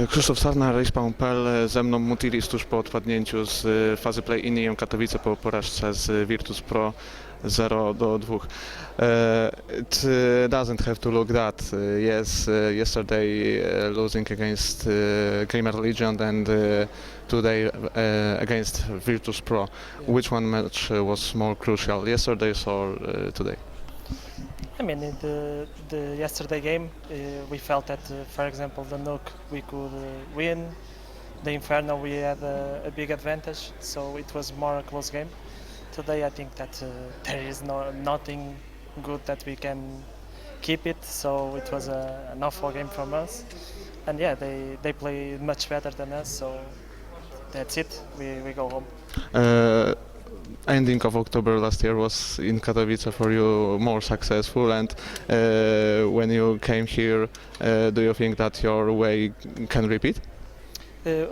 Krzysztof Sarna, Respawn.pl, ze mną MUTiRiS tuż po odpadnięciu z fazy play IEM Katowice po porażce z Virtus.pro 0-2. It doesn't have to look that. Yes, yesterday losing against Gamer Legion and today against Virtus.pro. Which one match was more crucial, yesterday's or today? I mean, in the yesterday game, we felt that, for example, the Nuke we could win. The Inferno we had a big advantage, so it was more a close game. Today, I think that there is nothing good that we can keep it. So it was an awful game from us, and yeah, they play much better than us. So that's it. We go home. Ending of October last year was in Katowice for you more successful, and when you came here, do you think that your way can repeat?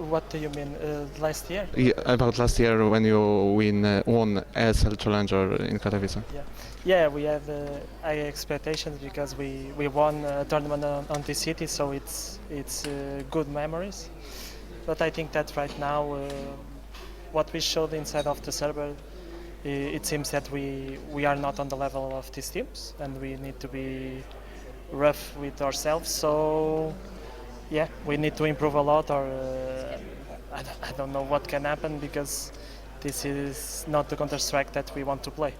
What do you mean, last year? Yeah, about last year when you won SL Challenger in Katowice. Yeah, we have high expectations because we won a tournament on this city, so it's good memories. But I think that right now, what we showed inside of the server, it seems that we are not on the level of these teams, and we need to be rough with ourselves. So yeah, we need to improve a lot, or I don't know what can happen, because this is not the Counter-Strike that we want to play.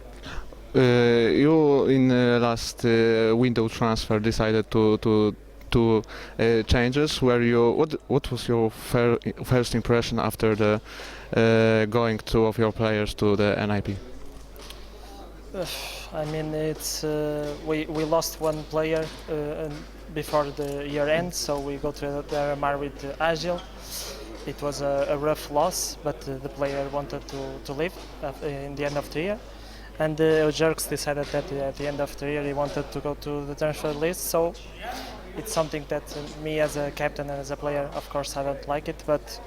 You in last window transfer decided to changes. What was your first impression after the going two of your players to the NIP? I mean, it's we lost one player before the year end, so we go to the RMR with Agile. It was a rough loss, but the player wanted to leave in the end of the year, and Jerks decided that at the end of the year he wanted to go to the transfer list. So it's something that me as a captain and as a player, of course, I don't like it, but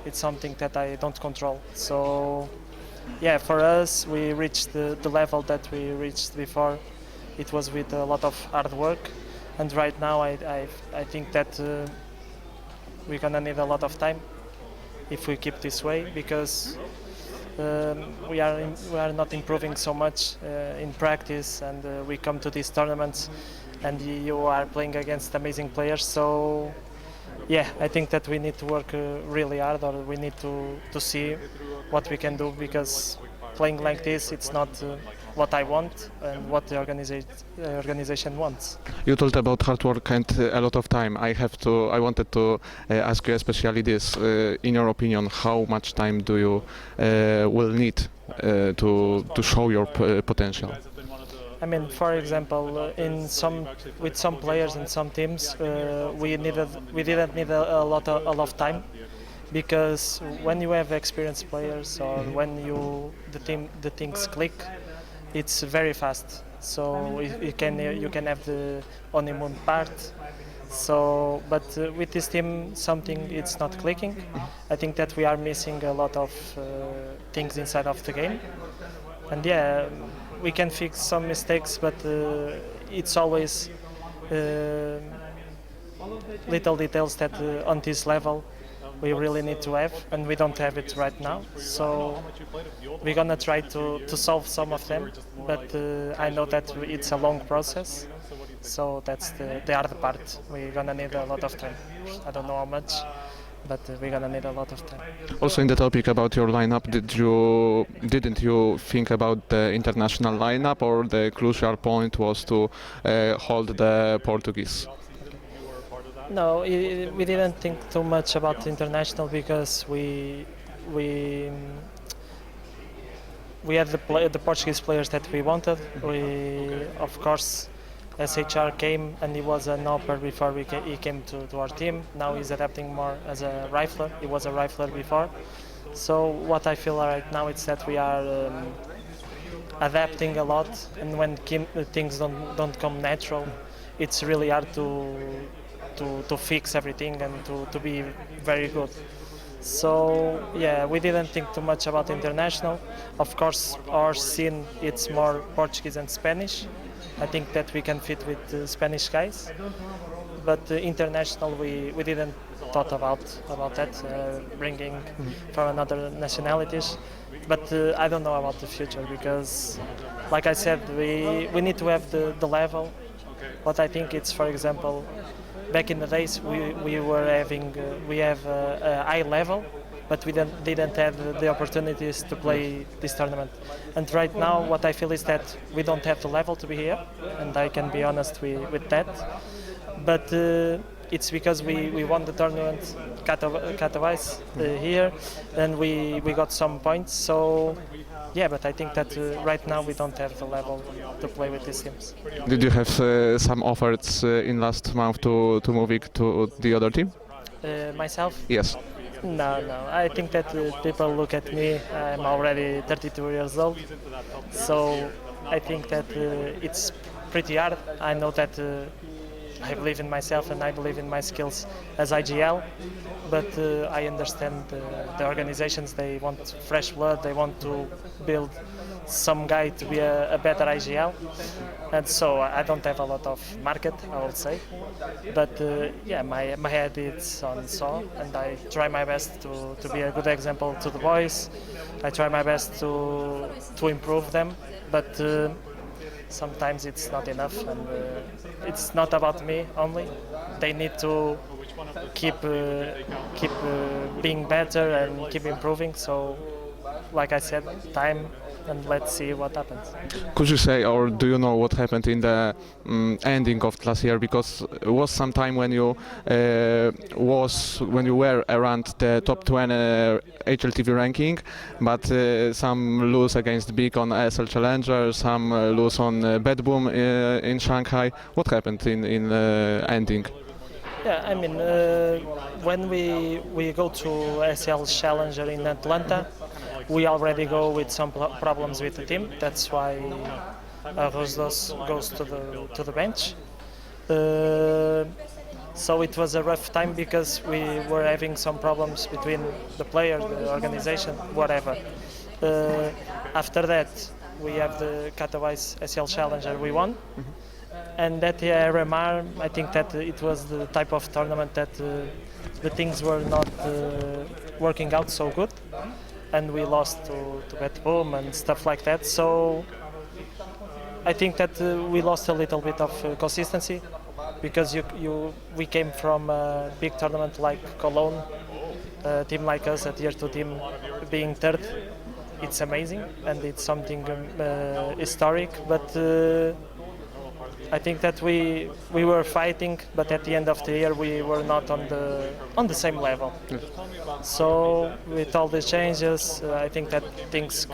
it's something that I don't control. So yeah, for us, we reached the level that we reached before. It was with a lot of hard work, and right now I think that we're gonna need a lot of time if we keep this way, because we are not improving so much in practice, and we come to these tournaments and you are playing against amazing players. So yeah, I think that we need to work really hard, or we need to see what we can do, because playing like this, it's not what I want and what the organization wants. You told about hard work and a lot of time. I wanted to ask you especially this. In your opinion, how much time do you will need to show your potential? I mean, for example, with some players in some teams, we didn't need a lot of time, because when you have experienced players, or when the things click, it's very fast. So you can have the honeymoon part. So, but with this team, it's not clicking. I think that we are missing a lot of things inside of the game, and yeah, we can fix some mistakes, but it's always little details that on this level we really need to have, and we don't have it right now. So we're gonna try to solve some of them, but I know that it's a long process. So that's the hard part. We're gonna need a lot of time. I don't know how much, but we're gonna need a lot of time. Also, in the topic about your lineup, didn't you think about the international lineup, or the crucial point was to hold the Portuguese? No, we didn't think too much about international, because we had the Portuguese players that we wanted. Of course, SHR came, and he was an upper before he came to our team. Now he's adapting more as a rifler. He was a rifler before. So what I feel right now is that we are adapting a lot, and when things don't come natural, it's really hard to fix everything and to be very good. So yeah, we didn't think too much about international. Of course, our scene, it's more Portuguese and Spanish. I think that we can fit with the Spanish guys, but international we didn't thought about that, bringing from another nationalities. But I don't know about the future because, like I said, we need to have the level. What I think it's, for example, back in the days we were having we have a high level, but we didn't have the opportunities to play this tournament. And right now, what I feel is that we don't have the level to be here, and I can be honest with that. But it's because we won the tournament Katowice here, and we got some points. So yeah, but I think that right now we don't have the level to play with these teams. Did you have some offers in last month to moving to the other team? Myself? Yes. No. I think that people look at me. I'm already 32 years old, so I think that it's pretty hard. I know that I believe in myself and I believe in my skills as IGL, but I understand the organizations. They want fresh blood. They want to build some guy to be a better IGL, and so I don't have a lot of market, I would say. But yeah, my head is on saw, and I try my best to be a good example to the boys. I try my best to improve them, but sometimes it's not enough, and it's not about me only. They need to keep being better and keep improving. So, like I said, time, and let's see what happens. Could you say, or do you know what happened in the ending of last year? Because it was some time when you were around the top 20 HLTV ranking, but some lose against big on SL Challenger, some lose on Bad Boom in Shanghai. What happened in ending? Yeah, I mean, when we go to SL Challenger in Atlanta, we already go with some problems with the team. That's why Rosdos goes to the bench. So it was a rough time because we were having some problems between the player, the organization, whatever. After that, we have the Katowice SL Challenger we won. And that RMR, I think that it was the type of tournament that the things were not working out so good, and we lost to Bad Boom and stuff like that. So I think that we lost a little bit of consistency because we came from a big tournament like Cologne, a team like us, a tier 2 team, being third. It's amazing and it's something historic, but I think that we were fighting, but at the end of the year we were not on the same level. So with all the changes, I think that things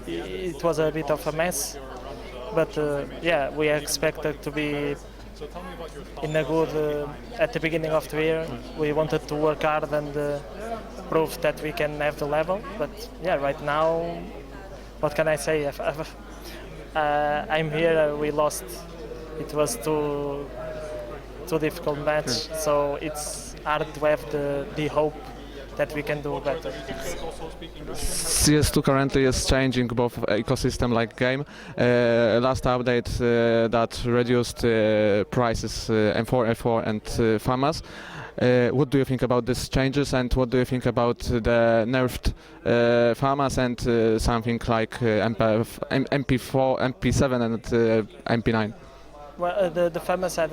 it was a bit of a mess. But yeah, we expected to be in a good at the beginning of the year. We wanted to work hard and prove that we can have the level. But yeah, right now, what can I say? I'm here. We lost. It was too difficult match. So it's hard to have the hope that we can do better. CS2 currently is changing both ecosystem like game. Last update that reduced prices M4, F4 and FAMAS. What do you think about these changes, and what do you think about the nerfed FAMAS and something like MP4, MP7 and MP9? Well, the FAMAS I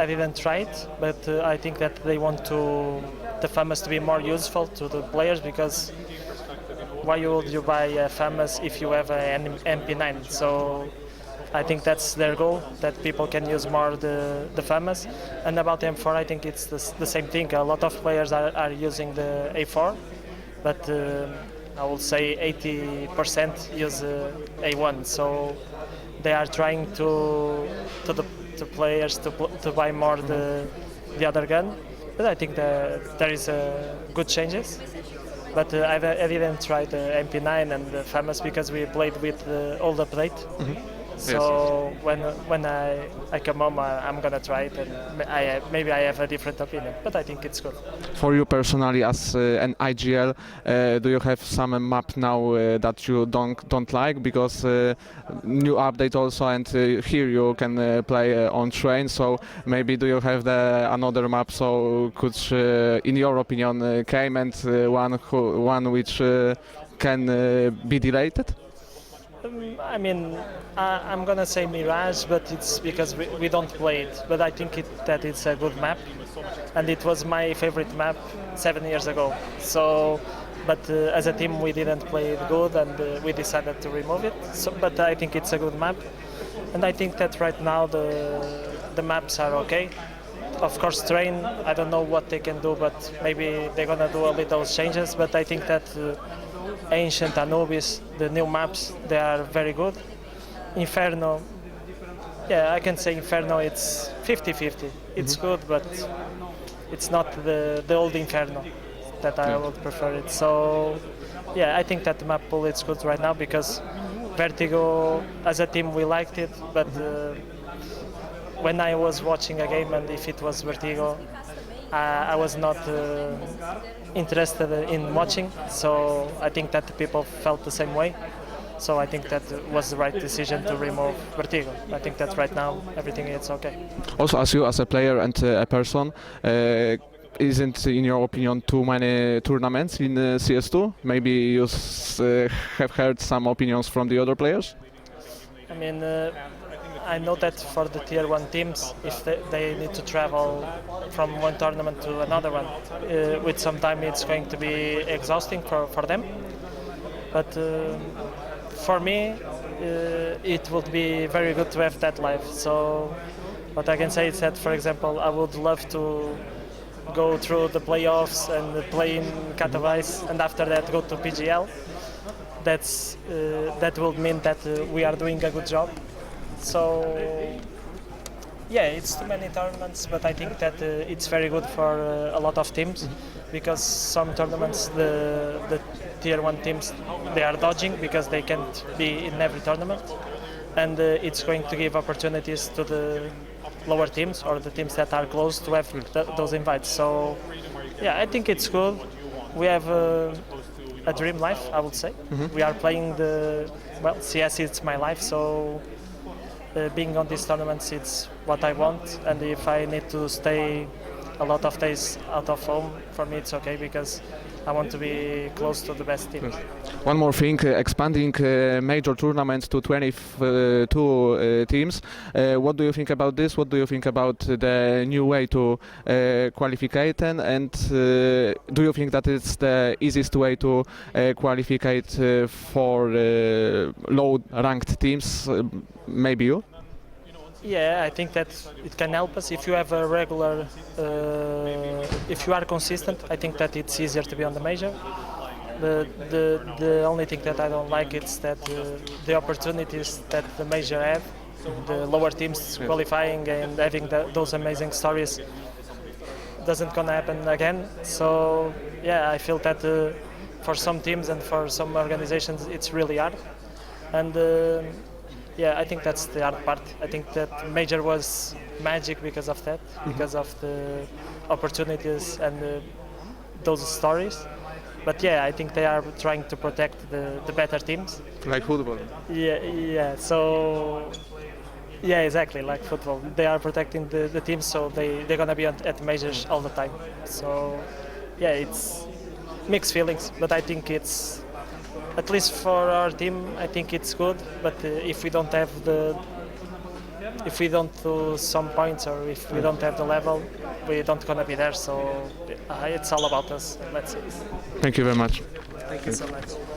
didn't try it, but I think that they want the FAMAS to be more useful to the players, because why would you buy a FAMAS if you have an MP9? So I think that's their goal, that people can use more the FAMAS. And about M4, I think it's the same thing. A lot of players are using the A4, but I would say 80% use A1. So they are trying to players to buy more the other gun. But I think that there is good changes. But I didn't try the MP9 and the FAMAS because we played with the old update. So when I come home, I'm gonna try it, and maybe I have a different opinion, but I think it's good. For you personally, as an IGL, do you have some map now that you don't like? Because new update also, and here you can play on train. So maybe do you have another map? So could, in your opinion, came and one which can be deleted? I mean, I'm gonna say Mirage, but it's because we don't play it. But I think that it's a good map, and it was my favorite map 7 years ago. So, but as a team we didn't play it good, and we decided to remove it. So, but I think it's a good map, and I think that right now the maps are okay. Of course, train, I don't know what they can do, but maybe they're gonna do a little changes. But I think that. Ancient, Anubis, the new maps, they are very good. Inferno, yeah, I can say Inferno, it's 50-50. It's good, but it's not the old Inferno that I would prefer it. So, yeah, I think that the map pool is good right now because Vertigo, as a team, we liked it, but when I was watching a game and if it was Vertigo, I was not interested in watching, so I think that the people felt the same way. So I think that was the right decision to remove Vertigo. I think that right now everything is okay. Also, as you, as a player and a person, isn't, in your opinion, too many tournaments in CS2? Maybe you have heard some opinions from the other players? I mean, I know that for the tier 1 teams, if they need to travel from one tournament to another one, with some time it's going to be exhausting for them. But for me, it would be very good to have that life. So what I can say is that, for example, I would love to go through the playoffs and play in Katowice, and after that go to PGL. That will mean that we are doing a good job. So, yeah, it's too many tournaments, but I think that it's very good for a lot of teams because some tournaments, the tier 1 teams, they are dodging because they can't be in every tournament, and it's going to give opportunities to the lower teams or the teams that are close to have those invites. So, yeah, I think it's good. We have a dream life, I would say. We are playing CS is my life, so being on these tournaments, it's what I want, and if I need to stay a lot of days out of home, for me it's okay because I want to be close to the best teams. One more thing, expanding major tournaments to 22 teams. What do you think about this? What do you think about the new way to qualify, and do you think that it's the easiest way to qualify for low-ranked teams? Maybe you? Yeah, I think that it can help us if you have a regular, if you are consistent. I think that it's easier to be on the major. The only thing that I don't like is that the opportunities that the major have, the lower teams qualifying and having those amazing stories, doesn't gonna happen again. So yeah, I feel that for some teams and for some organizations it's really hard, and yeah, I think that's the hard part. I think that major was magic because of that, because of the opportunities and those stories. But yeah, I think they are trying to protect the better teams. Like football. Yeah. So yeah, exactly, like football. They are protecting the teams, so they're gonna be at majors all the time. So yeah, it's mixed feelings, but I think it's, at least for our team, I think it's good. But if we don't have if we don't do some points, or if we don't have the level, we don't gonna be there. So it's all about us. Let's see. Thank you very much. Thank you so much.